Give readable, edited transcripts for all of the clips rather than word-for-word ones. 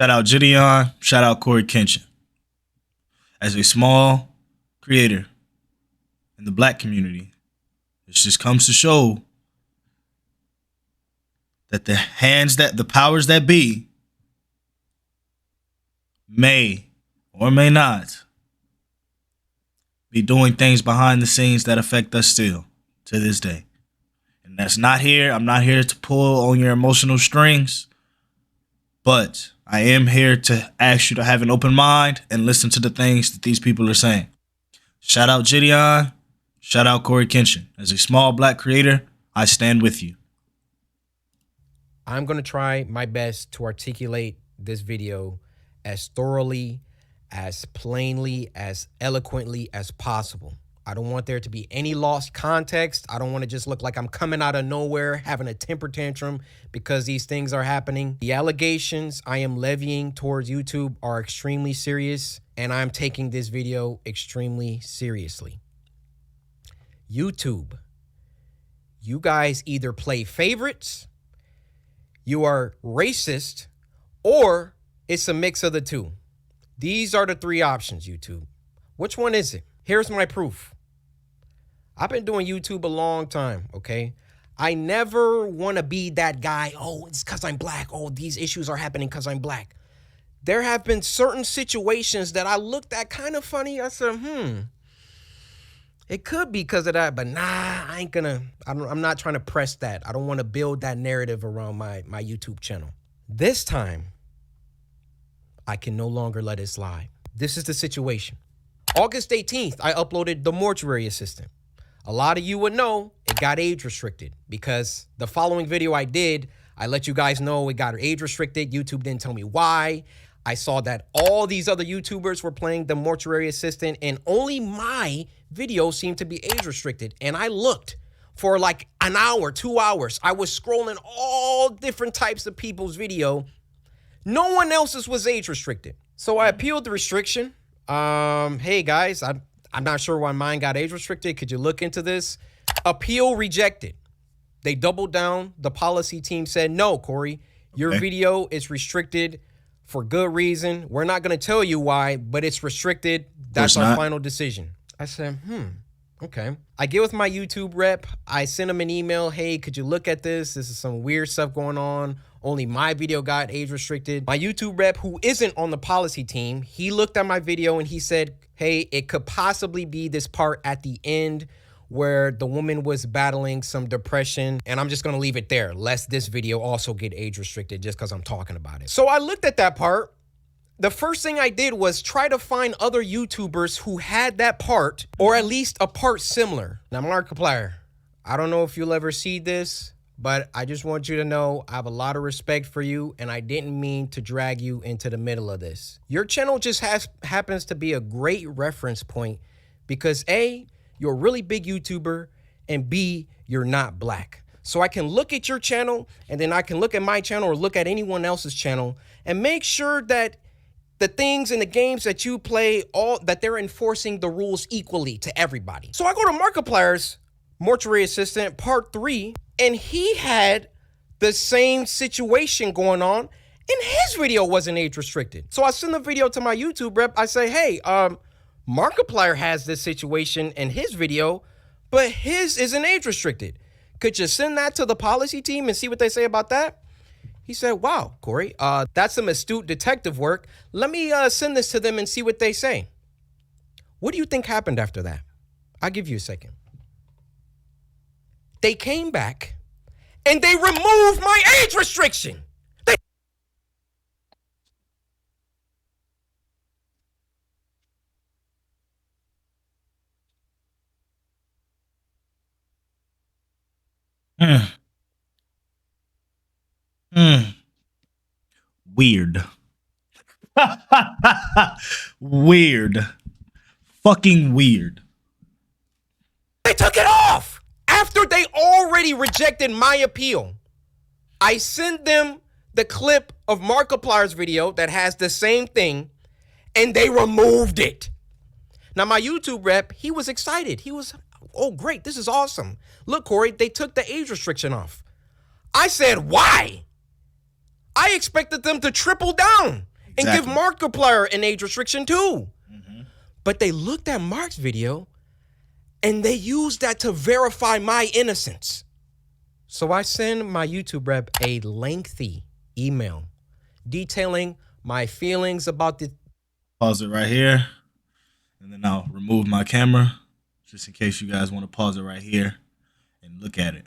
Shout out Gideon. Shout out CoryxKenshin. As a small creator in the black community, this just comes to show that the powers that be may or may not be doing things behind the scenes that affect us still to this day. And that's not here. I'm not here to pull on your emotional strings, but I am here to ask you to have an open mind and listen to the things that these people are saying. Shout out Gideon. Shout out CoryxKenshin. As a small black creator, I stand with you. I'm going to try my best to articulate this video as thoroughly, as plainly, as eloquently as possible. I don't want there to be any lost context. I don't want to just look like I'm coming out of nowhere, having a temper tantrum because these things are happening. The allegations I am levying towards YouTube are extremely serious, and I'm taking this video extremely seriously. YouTube, you guys either play favorites, you are racist, or it's a mix of the two. These are the three options, YouTube. Which one is it? Here's my proof. I've been doing YouTube a long time, okay? I never want to be that guy, oh, it's because I'm black. Oh, these issues are happening because I'm black. There have been certain situations that I looked at kind of funny. I said, it could be because of that, but nah, I'm not trying to press that. I don't want to build that narrative around my YouTube channel. This time, I can no longer let it slide. This is the situation. August 18th, I uploaded The Mortuary Assistant. A lot of you would know it got age restricted because the following video I did, I let you guys know it got age restricted. YouTube didn't tell me why. I saw that all these other YouTubers were playing The Mortuary Assistant and only my video seemed to be age restricted. And I looked for like an hour, 2 hours. I was scrolling all different types of people's video. No one else's was age restricted. So I appealed the restriction. Hey guys, I'm not sure why mine got age restricted. Could you look into this? Appeal rejected. They doubled down. The policy team said, no, Corey, your video is restricted for good reason. We're not going to tell you why, but it's restricted. That's our final decision. I said, okay. I get with my YouTube rep. I send him an email. Hey, could you look at this? This is some weird stuff going on. Only my video got age restricted. My YouTube rep, who isn't on the policy team, he looked at my video and he said, hey, it could possibly be this part at the end where the woman was battling some depression. And I'm just going to leave it there, lest this video also get age restricted just because I'm talking about it. So I looked at that part. The first thing I did was try to find other YouTubers who had that part, or at least a part similar. Now, Markiplier, I don't know if you'll ever see this, but I just want you to know I have a lot of respect for you, and I didn't mean to drag you into the middle of this. Your channel just happens to be a great reference point because A, you're a really big YouTuber, and B, you're not black. So I can look at your channel, and then I can look at my channel or look at anyone else's channel and make sure that the things and the games that you play, that they're enforcing the rules equally to everybody. So I go to Markiplier's Mortuary Assistant Part 3, and he had the same situation going on, and his video wasn't age restricted. So I send the video to my YouTube rep. I say, hey, Markiplier has this situation in his video, but his isn't age restricted. Could you send that to the policy team and see what they say about that? He said, wow, Corey, that's some astute detective work. Let me send this to them and see what they say. What do you think happened after that? I'll give you a second. They came back and they removed my age restriction. Weird. Weird. Fucking weird. They took it off after they already rejected my appeal. I sent them the clip of Markiplier's video that has the same thing, and they removed it. Now, my YouTube rep, he was excited. He was, oh, great, this is awesome. Look, Corey, they took the age restriction off. I said, why? I expected them to triple down and give Exactly. Markiplier an age restriction too. But they looked at Mark's video and they used that to verify my innocence. So I send my YouTube rep a lengthy email detailing my feelings about the... Pause it right here. And then I'll remove my camera just in case you guys want to pause it right here and look at it.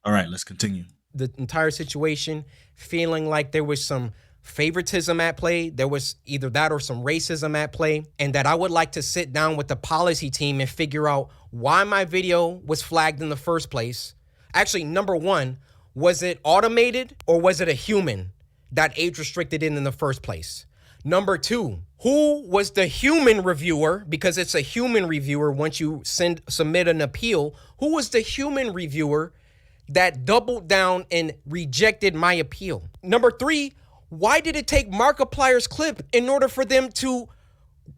All right, let's continue. The entire situation, feeling like there was some favoritism at play. There was either that or some racism at play, and that I would like to sit down with the policy team and figure out why my video was flagged in the first place. Actually, number one, was it automated or was it a human that age restricted it in the first place? Number two, who was the human reviewer? Because it's a human reviewer once you submit an appeal. Who was the human reviewer that doubled down and rejected my appeal? Number three, why did it take Markiplier's clip in order for them to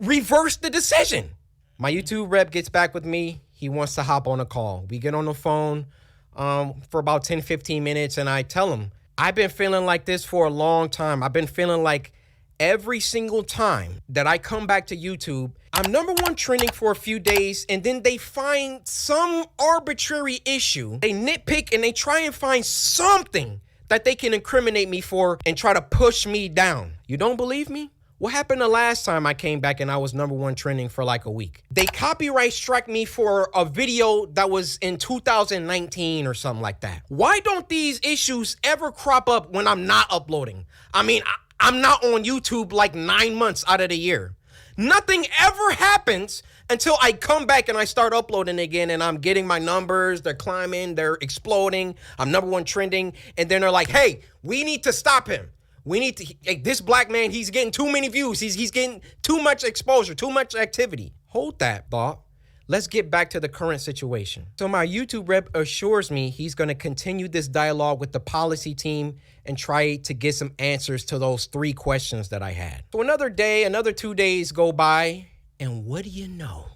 reverse the decision? My YouTube rep gets back with me. He wants to hop on a call. We get on the phone for about 10, 15 minutes, and I tell him, I've been feeling like this for a long time. I've been feeling like every single time that I come back to YouTube, I'm number one trending for a few days, and then they find some arbitrary issue. They nitpick and they try and find something that they can incriminate me for and try to push me down. You don't believe me? What happened the last time I came back and I was number one trending for like a week? They copyright struck me for a video that was in 2019 or something like that. Why don't these issues ever crop up when I'm not uploading? I mean, I'm not on YouTube like 9 months out of the year. Nothing ever happens until I come back and I start uploading again, and I'm getting my numbers, they're climbing, they're exploding, I'm number one trending, and then they're like, hey, we need to stop him. We need to, hey, this black man, he's getting too many views, he's getting too much exposure, too much activity. Hold that thought. Let's get back to the current situation. So my YouTube rep assures me he's going to continue this dialogue with the policy team and try to get some answers to those 3 questions that I had. So another day, another 2 days go by, and what do you know?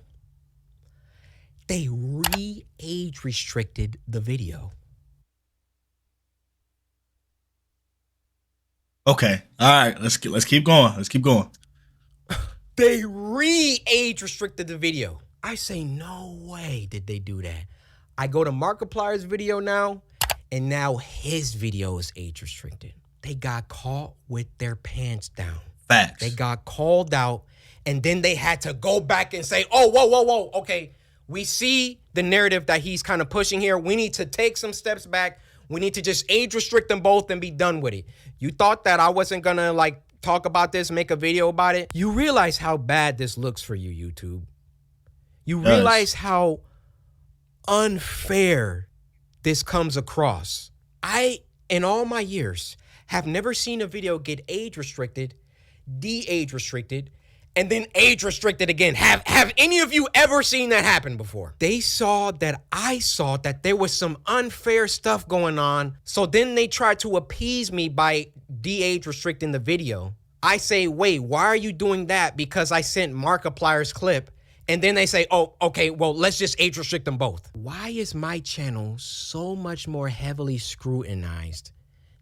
They re-age restricted the video. Okay. All right. Let's keep going. Let's keep going. They re-age restricted the video. I say, no way did they do that. I go to Markiplier's video now, and now his video is age restricted. They got caught with their pants down. Facts. They got called out, and then they had to go back and say, oh, whoa. Okay, we see the narrative that he's kind of pushing here. We need to take some steps back. We need to just age restrict them both and be done with it. You thought that I wasn't gonna like talk about this, make a video about it? You realize how bad this looks for you, YouTube. You realize how unfair this comes across. I, in all my years, have never seen a video get age restricted, de-age restricted, and then age restricted again. Have any of you ever seen that happen before? They saw that I saw that there was some unfair stuff going on, so then they tried to appease me by de-age restricting the video. I say, wait, why are you doing that? Because I sent Markiplier's clip. And then they say, oh, okay, well, let's just age restrict them both. Why is my channel so much more heavily scrutinized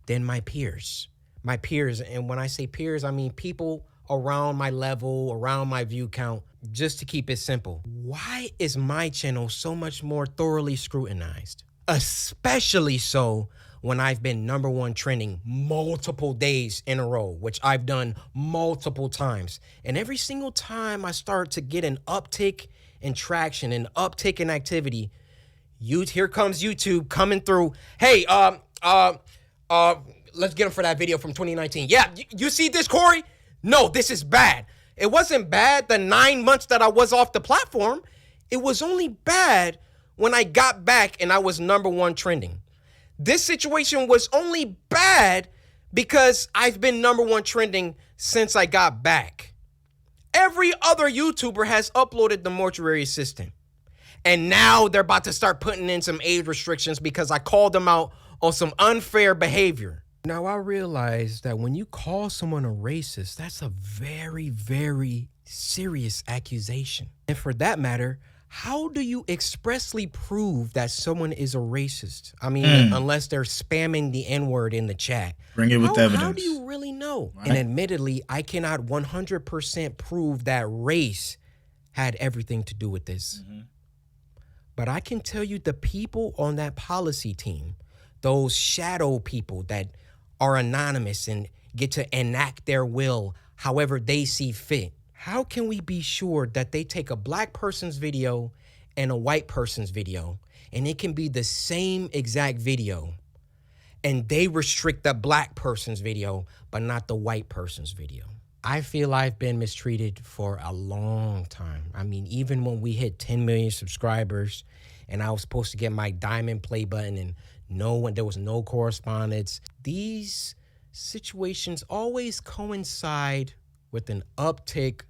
than my peers? My peers, and when I say peers, I mean people around my level, around my view count, just to keep it simple. Why is my channel so much more thoroughly scrutinized? Especially so when I've been number one trending multiple days in a row, which I've done multiple times. And every single time I start to get an uptick in traction, an uptick in activity, here comes YouTube coming through. Hey, let's get him for that video from 2019. Yeah, you see this, Corey? No, this is bad. It wasn't bad the 9 months that I was off the platform. It was only bad when I got back and I was number one trending. This situation was only bad because I've been number one trending since I got back. Every other YouTuber has uploaded the Mortuary Assistant. And now they're about to start putting in some age restrictions because I called them out on some unfair behavior. Now, I realize that when you call someone a racist, that's a very, very serious accusation. And for that matter, How do you expressly prove that someone is a racist? I mean, unless they're spamming the N-word in the chat. Bring it with evidence. How do you really know? Right. And admittedly, I cannot 100% prove that race had everything to do with this. But I can tell you the people on that policy team, those shadow people that are anonymous and get to enact their will however they see fit. How can we be sure that they take a black person's video and a white person's video, and it can be the same exact video, and they restrict the black person's video, but not the white person's video? I feel I've been mistreated for a long time. I mean, even when we hit 10 million subscribers and I was supposed to get my diamond play button and there was no correspondence, these situations always coincide with an uptick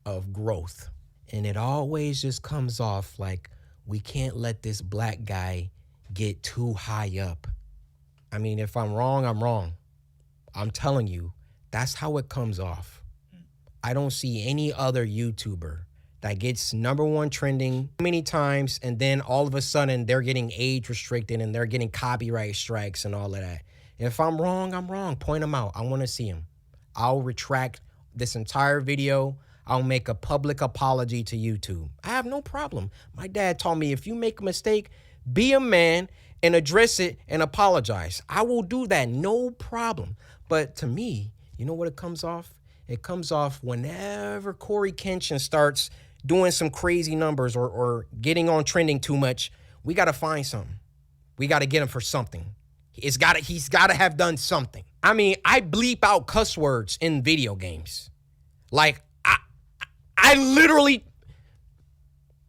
of growth. And it always just comes off like we can't let this black guy get too high up. I mean, if I'm wrong, I'm wrong. I'm telling you, that's how it comes off. I don't see any other YouTuber that gets #1 trending many times and then all of a sudden they're getting age restricted and they're getting copyright strikes and all of that. If I'm wrong, I'm wrong. Point them out. I want to see them. I'll retract this entire video. I'll make a public apology to YouTube. I have no problem. My dad taught me if you make a mistake, be a man and address it and apologize. I will do that, no problem. But to me, you know what it comes off? It comes off whenever CoryxKenshin starts doing some crazy numbers or getting on trending too much, we got to find something. We got to get him for something. He's got to have done something. I mean, I bleep out cuss words in video games. Like, I literally,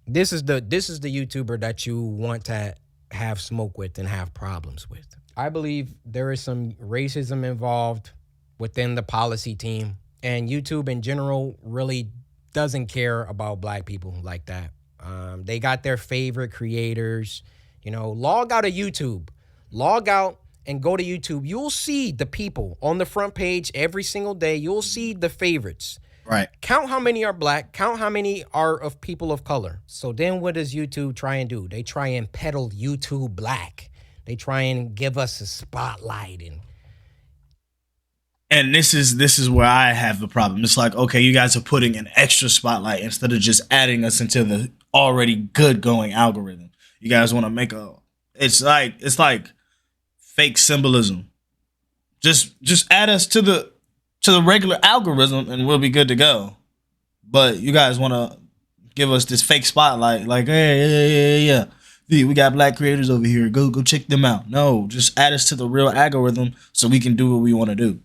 this is the YouTuber that you want to have smoke with and have problems with. I believe there is some racism involved within the policy team, and YouTube in general really doesn't care about black people like that. They got their favorite creators. You know, log out of YouTube. Log out and go to YouTube. You'll see the people on the front page every single day. You'll see the favorites. Right. Count how many are black. Count how many are of people of color. So then what does YouTube try and do? They try and peddle YouTube black. They try and give us a spotlight. And this is where I have the problem. It's like, okay, you guys are putting an extra spotlight instead of just adding us into the already good going algorithm. You guys want to make it's like fake symbolism. Just add us to the regular algorithm and we'll be good to go. But you guys want to give us this fake spotlight, like, hey, yeah. We got black creators over here. Go check them out. No, just add us to the real algorithm so we can do what we want to do.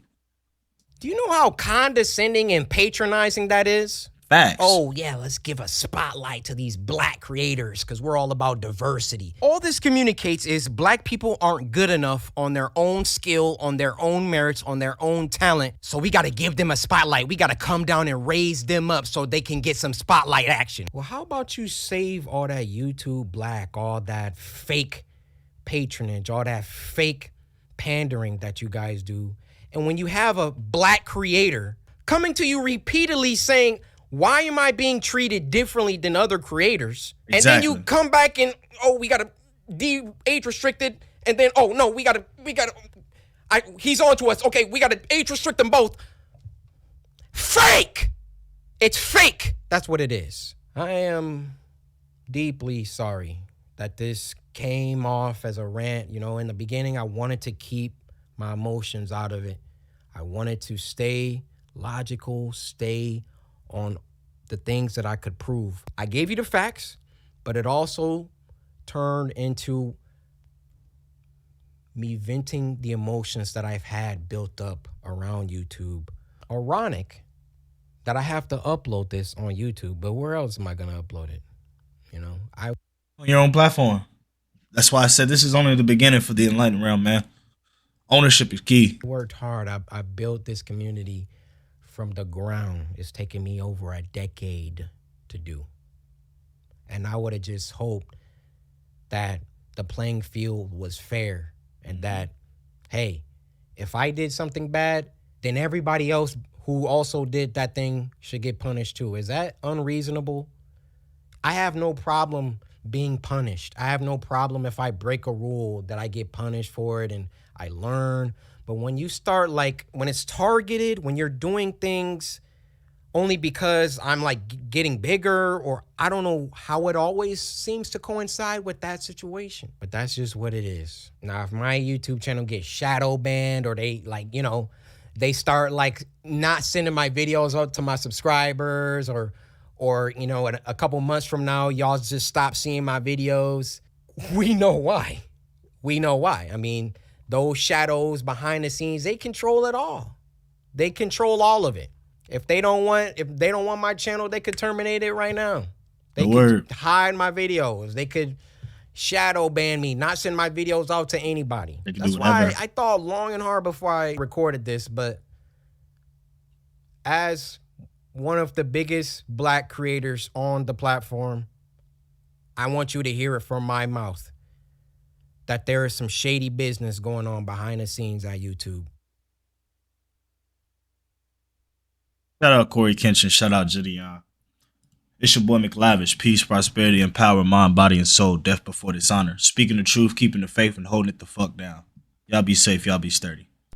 Do you know how condescending and patronizing that is? Facts. Oh, yeah, let's give a spotlight to these black creators because we're all about diversity. All this communicates is black people aren't good enough on their own skill, on their own merits, on their own talent. So we got to give them a spotlight. We got to come down and raise them up so they can get some spotlight action. Well, how about you save all that YouTube black, all that fake patronage, all that fake pandering that you guys do. And when you have a black creator coming to you repeatedly saying, why am I being treated differently than other creators? Exactly. And then you come back and, we got to age restricted. And then, no, we got to, he's on to us. Okay, we got to age restrict them both. Fake! It's fake. That's what it is. I am deeply sorry that this came off as a rant. You know, in the beginning, I wanted to keep my emotions out of it. I wanted to stay logical, stay on the things that I could prove. I gave you the facts, but it also turned into me venting the emotions that I've had built up around YouTube. Ironic that I have to upload this on YouTube, but where else am I going to upload it? You know, on your own platform. That's why I said this is only the beginning for the enlightened realm, man. Ownership is key. I worked hard. I built this community from the ground. It's taken me over a decade to do. And I would have just hoped that the playing field was fair and that, hey, if I did something bad, then everybody else who also did that thing should get punished too. Is that unreasonable? I have no problem being punished. I have no problem if I break a rule that I get punished for it and I learn. But when you start like when it's targeted, when you're doing things only because I'm like getting bigger, or I don't know how it always seems to coincide with that situation. But that's just what it is. Now, if my YouTube channel gets shadow banned, or they like, you know, they start like not sending my videos out to my subscribers, or you know, a couple months from now, y'all just stop seeing my videos, we know why. We know why. I mean, those shadows behind the scenes, they control it all. They control all of it. If they don't want my channel, they could terminate it right now. They could hide my videos. They could shadow ban me, not send my videos out to anybody. That's why I thought long and hard before I recorded this. But as one of the biggest black creators on the platform, I want you to hear it from my mouth that there is some shady business going on behind the scenes at YouTube. Shout out CoryxKenshin. Shout out Gideon. It's your boy McLavishh. Peace, prosperity, and power, mind, body, and soul. Death before dishonor. Speaking the truth, keeping the faith, and holding it the fuck down. Y'all be safe. Y'all be sturdy.